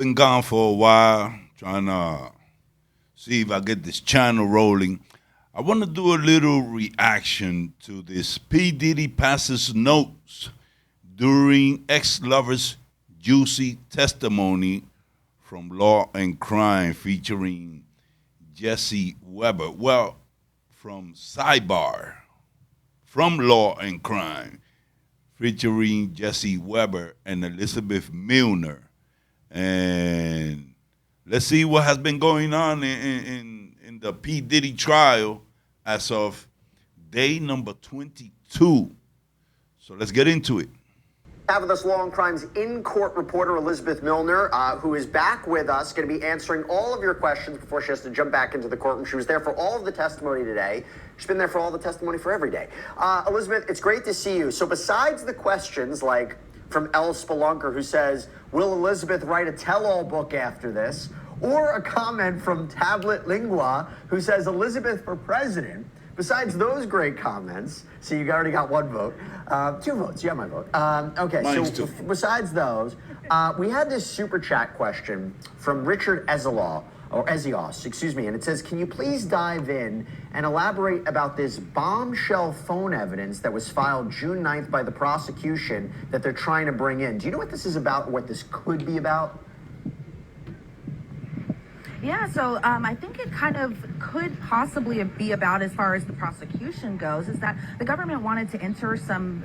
been gone for a while, trying to see if I get this channel rolling. I want to do a little reaction to this P. Diddy passes notes during ex-lover's juicy testimony from Law and Crime featuring Jesse Weber. Well, from Sidebar, from Law and Crime, featuring Jesse Weber and Elizabeth Millner. And let's see what has been going on in the P. Diddy trial as of day number 22. So let's get into it. Have with us Law&Crime's in-court reporter Elizabeth Millner, who is back with us, going to be answering all of your questions before she has to jump back into the courtroom. She was there for all of the testimony today. She's been there for all the testimony for every day. Elizabeth, it's great to see you. So besides the questions like from El Spelunker, who says, will Elizabeth write a tell-all book after this? Or a comment from Tablet Lingua, who says, Elizabeth for president. Besides those great comments, so you already got one vote, 2 votes, you have my vote. Okay, Mine's so besides those, we had this super chat question from Richard Ezios, excuse me, and it says, can you please dive in and elaborate about this bombshell phone evidence that was filed June 9th by the prosecution that they're trying to bring in? Do you know what this is about, what this could be about? Yeah, so I think it kind of could possibly be about, as far as the prosecution goes, is that the government wanted to enter some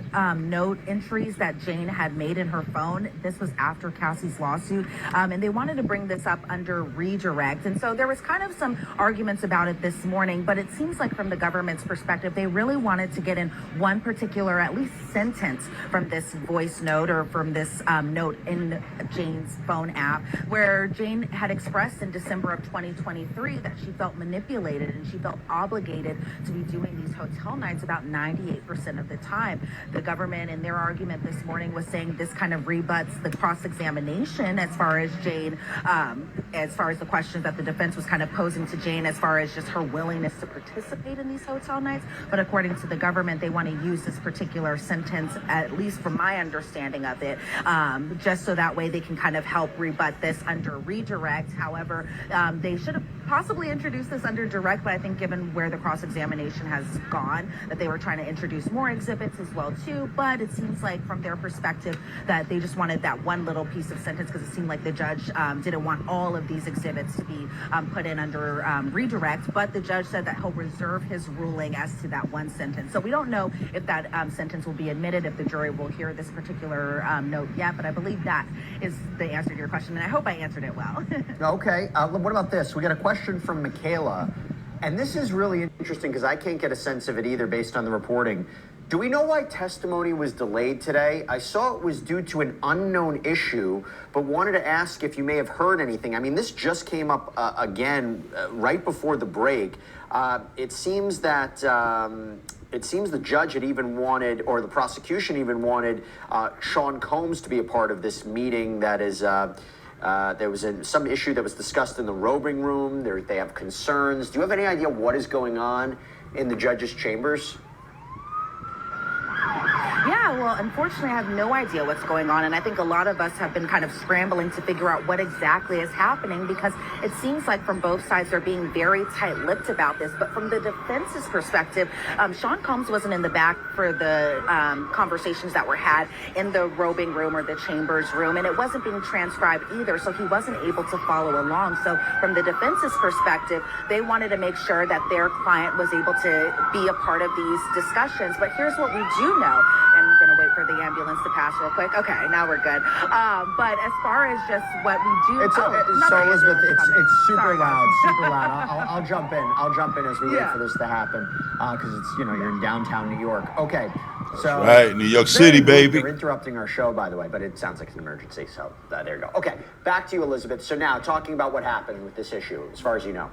note entries that Jane had made in her phone. This was after Cassie's lawsuit, and they wanted to bring this up under redirect. And so there was kind of some arguments about it this morning, but it seems like from the government's perspective, they really wanted to get in one particular, at least sentence from this voice note or from this note in Jane's phone app, where Jane had expressed in December of 2023 that she felt manipulated and she felt obligated to be doing these hotel nights about 98% of the time. The government, in their argument this morning, was saying this kind of rebuts the cross-examination as far as Jane, as far as the questions that the defense was kind of posing to Jane as far as just her willingness to participate in these hotel nights. But according to the government, they want to use this particular sentence, at least from my understanding of it, just so that way they can kind of help rebut this under redirect. However, they should have possibly introduced this under direct, but I think given where the cross-examination has gone, that they were trying to introduce more exhibits as well too. But it seems like from their perspective that they just wanted that one little piece of sentence, because it seemed like the judge didn't want all of these exhibits to be put in under redirect. But the judge said that he'll reserve his ruling as to that one sentence. So we don't know if that sentence will be admitted, if the jury will hear this particular note yet. But I believe that is the answer to your question, and I hope I answered it well. Okay, what about this? We got a question from Michaela, and this is really interesting because I can't get a sense of it either based on the reporting. Do we know why testimony was delayed today? I saw it was due to an unknown issue, but wanted to ask if you may have heard anything. I mean, this just came up again right before the break. It seems that the judge had even wanted, or the prosecution even wanted, Sean Combs to be a part of this meeting that is... there was some issue that was discussed in the roving room. They have concerns. Do you have any idea what is going on in the judge's chambers? Yeah, well, unfortunately, I have no idea what's going on, and I think a lot of us have been kind of scrambling to figure out what exactly is happening, because it seems like from both sides they're being very tight-lipped about this. But from the defense's perspective, Sean Combs wasn't in the back for the conversations that were had in the roving room or the chambers room, and it wasn't being transcribed either, so he wasn't able to follow along. So from the defense's perspective, they wanted to make sure that their client was able to be a part of these discussions. But here's what we do know. I'm going to wait for the ambulance to pass real quick. Okay, now we're good. But as far as just what we do... So Elizabeth, it's super loud, super loud. I'll jump in. I'll jump in as we wait for this to happen, because it's, you're in downtown New York. Okay, so... Right, New York City, baby. They're interrupting our show, by the way, but it sounds like it's an emergency, so there you go. Okay, back to you, Elizabeth. So now, talking about what happened with this issue, as far as you know.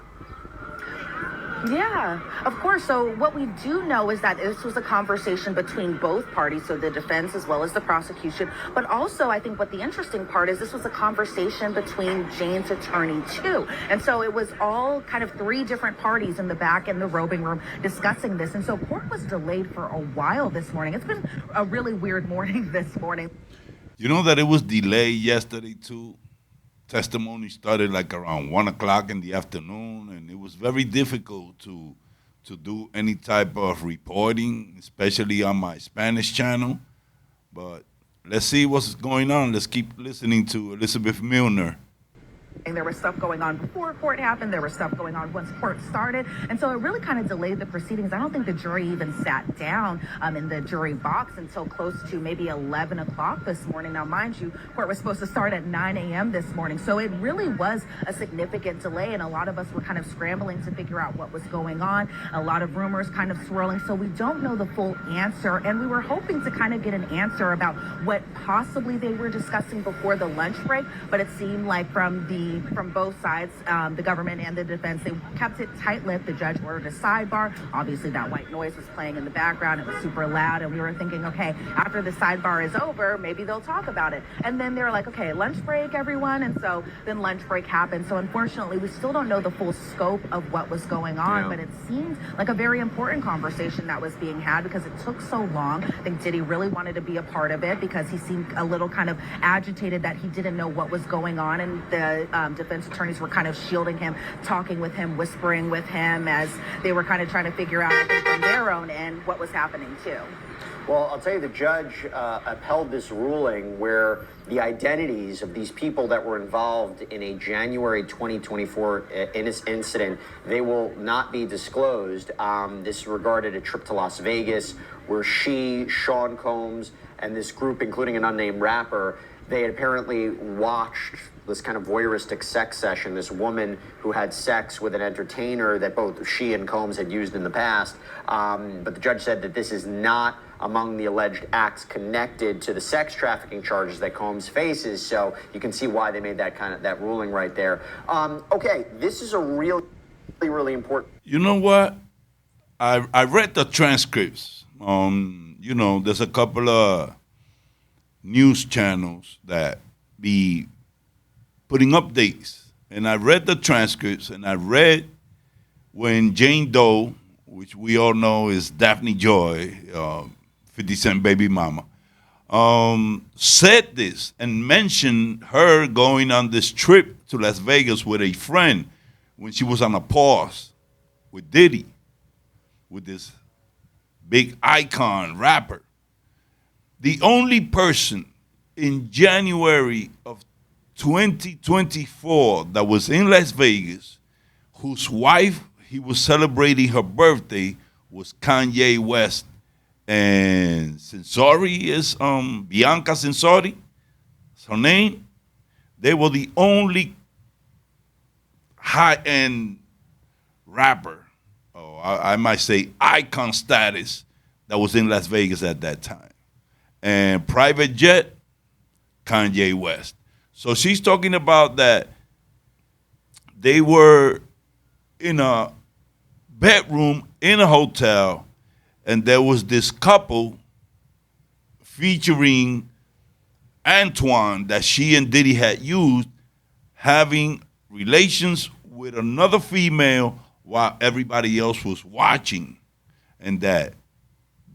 Yeah, of course. So what we do know is that this was a conversation between both parties, so the defense as well as the prosecution. But also, I think what the interesting part is, this was a conversation between Jane's attorney too. And so it was all kind of 3 different parties in the back in the roving room discussing this. And so court was delayed for a while this morning. It's been a really weird morning this morning. You know that it was delayed yesterday too? testimony started like around 1 o'clock in the afternoon, and it was very difficult to do any type of reporting, especially on my Spanish channel. But let's see what's going on. Let's keep listening to Elizabeth Millner. And there was stuff going on before court happened. There was stuff going on once court started. And so it really kind of delayed the proceedings. I don't think the jury even sat down in the jury box until close to maybe 11 o'clock this morning. Now, mind you, court was supposed to start at 9 a.m. this morning. So it really was a significant delay. And a lot of us were kind of scrambling to figure out what was going on. A lot of rumors kind of swirling. So we don't know the full answer. And we were hoping to kind of get an answer about what possibly they were discussing before the lunch break. But it seemed like from both sides, the government and the defense, they kept it tight-lipped. The judge ordered a sidebar. Obviously, that white noise was playing in the background. It was super loud, and we were thinking, okay, after the sidebar is over, maybe they'll talk about it. And then they were like, okay, lunch break, everyone. And so then lunch break happened. So unfortunately, we still don't know the full scope of what was going on, but it seemed like a very important conversation that was being had because it took so long. I think Diddy really wanted to be a part of it because he seemed a little kind of agitated that he didn't know what was going on, and the defense attorneys were kind of shielding him, talking with him, whispering with him as they were kind of trying to figure out, I think, from their own end what was happening too. Well, I'll tell you, the judge upheld this ruling where the identities of these people that were involved in a January 2024 incident, they will not be disclosed. This regarded a trip to Las Vegas where she, Sean Combs, and this group, including an unnamed rapper, they had apparently watched this kind of voyeuristic sex session, this woman who had sex with an entertainer that both she and Combs had used in the past. But the judge said that this is not among the alleged acts connected to the sex trafficking charges that Combs faces. So you can see why they made that ruling right there. Okay, this is a really important. You know what? I read the transcripts. There's a couple of news channels that be putting updates, and I read the transcripts, and I read when Jane Doe, which we all know is Daphne Joy, 50 Cent baby mama, said this and mentioned her going on this trip to Las Vegas with a friend when she was on a pause with Diddy, with this big icon rapper. The only person in January of 2024 that was in Las Vegas, whose wife he was celebrating her birthday, was Kanye West. And Sensori is Bianca Sensori, is her name. They were the only high-end rapper, or I might say icon status, that was in Las Vegas at that time. And private jet, Kanye West. So she's talking about that they were in a bedroom in a hotel, and there was this couple featuring Antoine that she and Diddy had used, having relations with another female while everybody else was watching. And that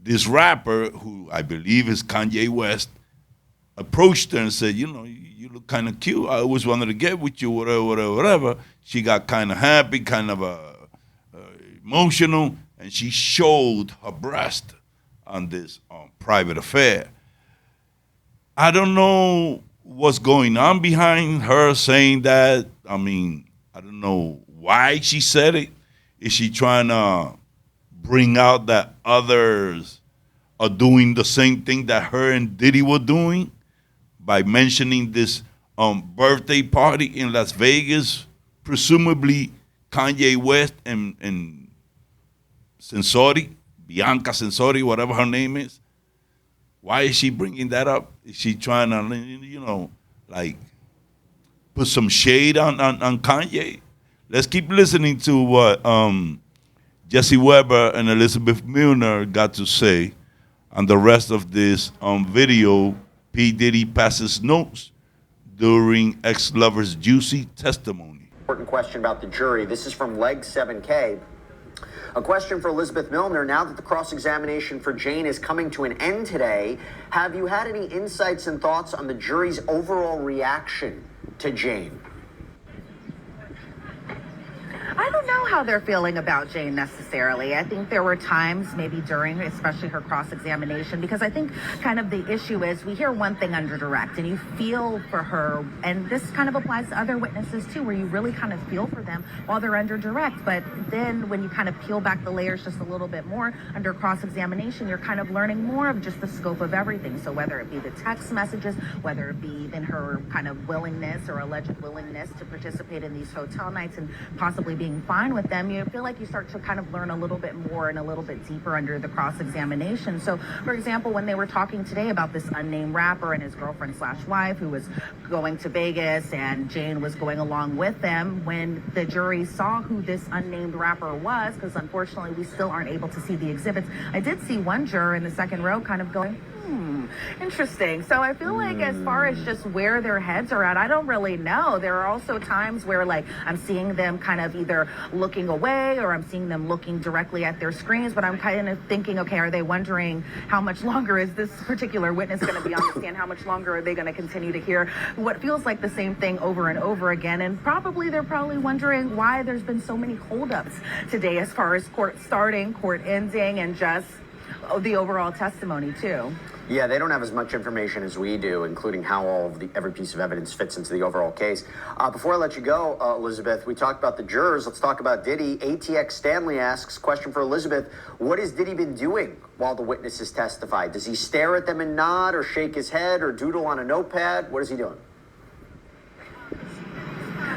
this rapper, who I believe is Kanye West, approached her and said, you look kind of cute. I always wanted to get with you, whatever. She got kind of happy, kind of emotional, and she showed her breast on this private affair. I don't know what's going on behind her saying that. I mean, I don't know why she said it. Is she trying to bring out that others are doing the same thing that her and Diddy were doing by mentioning this birthday party in Las Vegas, presumably Kanye West and Sensori, Bianca Sensori, whatever her name is? Why is she bringing that up? Is she trying to, put some shade on Kanye? Let's keep listening to what Jesse Weber and Elizabeth Millner got to say on the rest of this video. P. Diddy passes notes during ex-lover's juicy testimony. Important question about the jury. This is from Leg 7K. A question for Elizabeth Millner. Now that the cross-examination for Jane is coming to an end today, have you had any insights and thoughts on the jury's overall reaction to Jane? I don't know how they're feeling about Jane necessarily. I think there were times, maybe during, especially her cross-examination, because I think kind of the issue is we hear one thing under direct and you feel for her, and this kind of applies to other witnesses too, where you really kind of feel for them while they're under direct. But then when you kind of peel back the layers just a little bit more under cross-examination, you're kind of learning more of just the scope of everything. So whether it be the text messages, whether it be then her kind of willingness or alleged willingness to participate in these hotel nights and possibly being fine with them, you feel like you start to kind of learn a little bit more and a little bit deeper under the cross-examination. So, for example, when they were talking today about this unnamed rapper and his girlfriend slash wife who was going to Vegas and Jane was going along with them, when the jury saw who this unnamed rapper was, because unfortunately we still aren't able to see the exhibits, I did see one juror in the second row kind of going, interesting. So I feel like as far as just where their heads are at, I don't really know. There are also times where like I'm seeing them kind of either looking away or I'm seeing them looking directly at their screens, but I'm kind of thinking, okay, are they wondering how much longer is this particular witness going to be on the stand? How much longer are they going to continue to hear what feels like the same thing over and over again? And they're probably wondering why there's been so many holdups today as far as court starting, court ending, and just the overall testimony too. Yeah, they don't have as much information as we do, including how every piece of evidence fits into the overall case. Before I let you go, Elizabeth, we talked about the jurors. Let's talk about Diddy. ATX Stanley asks, question for Elizabeth, what has Diddy been doing while the witnesses testified? Does he stare at them and nod or shake his head or doodle on a notepad? What is he doing?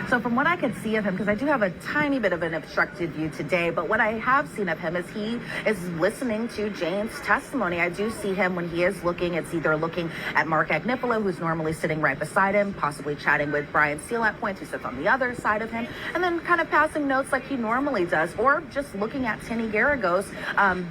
So from what I could see of him, because I do have a tiny bit of an obstructed view today, but what I have seen of him is he is listening to Jane's testimony. I do see him when he is looking, it's either looking at Mark Agnifilo, who's normally sitting right beside him, possibly chatting with Brian Steele at points, who sits on the other side of him, and then kind of passing notes like he normally does, or just looking at Tinny Garagos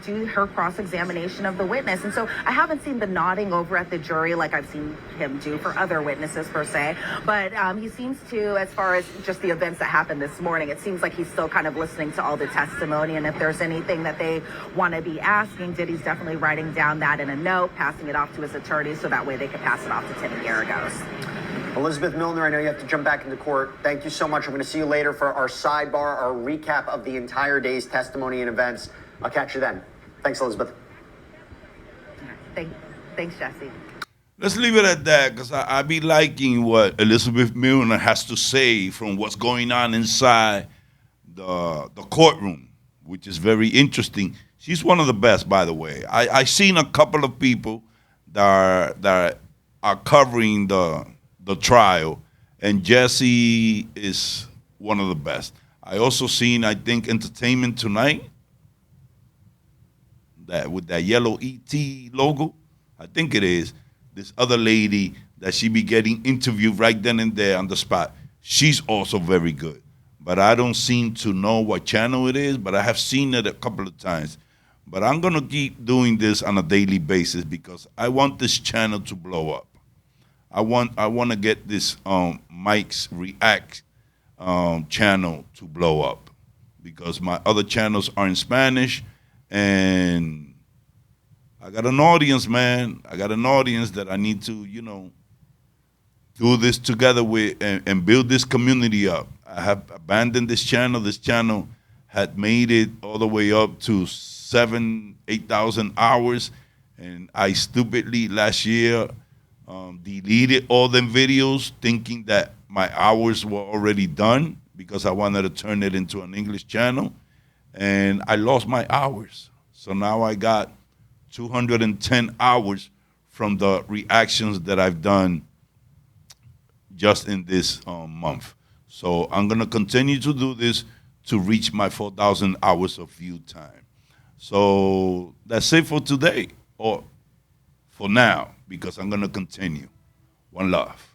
do her cross-examination of the witness. And so I haven't seen the nodding over at the jury like I've seen him do for other witnesses per se, but he seems to, as far as just the events that happened this morning, it seems like he's still kind of listening to all the testimony, and if there's anything that they want to be asking, Diddy's definitely writing down that in a note, passing it off to his attorney so that way they can pass it off to Tinny Garagos. Elizabeth Millner, I know you have to jump back into court. Thank you so much. I'm going to see you later for our sidebar, our recap of the entire day's testimony and events. I'll catch you then. Thanks, Elizabeth. Thanks, Jesse. Let's leave it at that, because I be liking what Elizabeth Millner has to say from what's going on inside the courtroom, which is very interesting. She's one of the best, by the way. I seen a couple of people that are covering the trial, and Jesse is one of the best. I also seen, I think, Entertainment Tonight, that with that yellow ET logo. I think it is. This other lady that she be getting interviewed right then and there on the spot. She's also very good. But I don't seem to know what channel it is, but I have seen it a couple of times. But I'm going to keep doing this on a daily basis because I want this channel to blow up. I want to get this Mike's React channel to blow up because my other channels are in Spanish, and I got an audience, man. I got an audience that I need to, do this together with and build this community up. I have abandoned this channel. This channel had made it all the way up to 8,000 hours, and I stupidly last year deleted all them videos thinking that my hours were already done because I wanted to turn it into an English channel, and I lost my hours. So now I got 210 hours from the reactions that I've done just in this month. So I'm going to continue to do this to reach my 4,000 hours of view time. So that's it for today, or for now, because I'm going to continue. One love.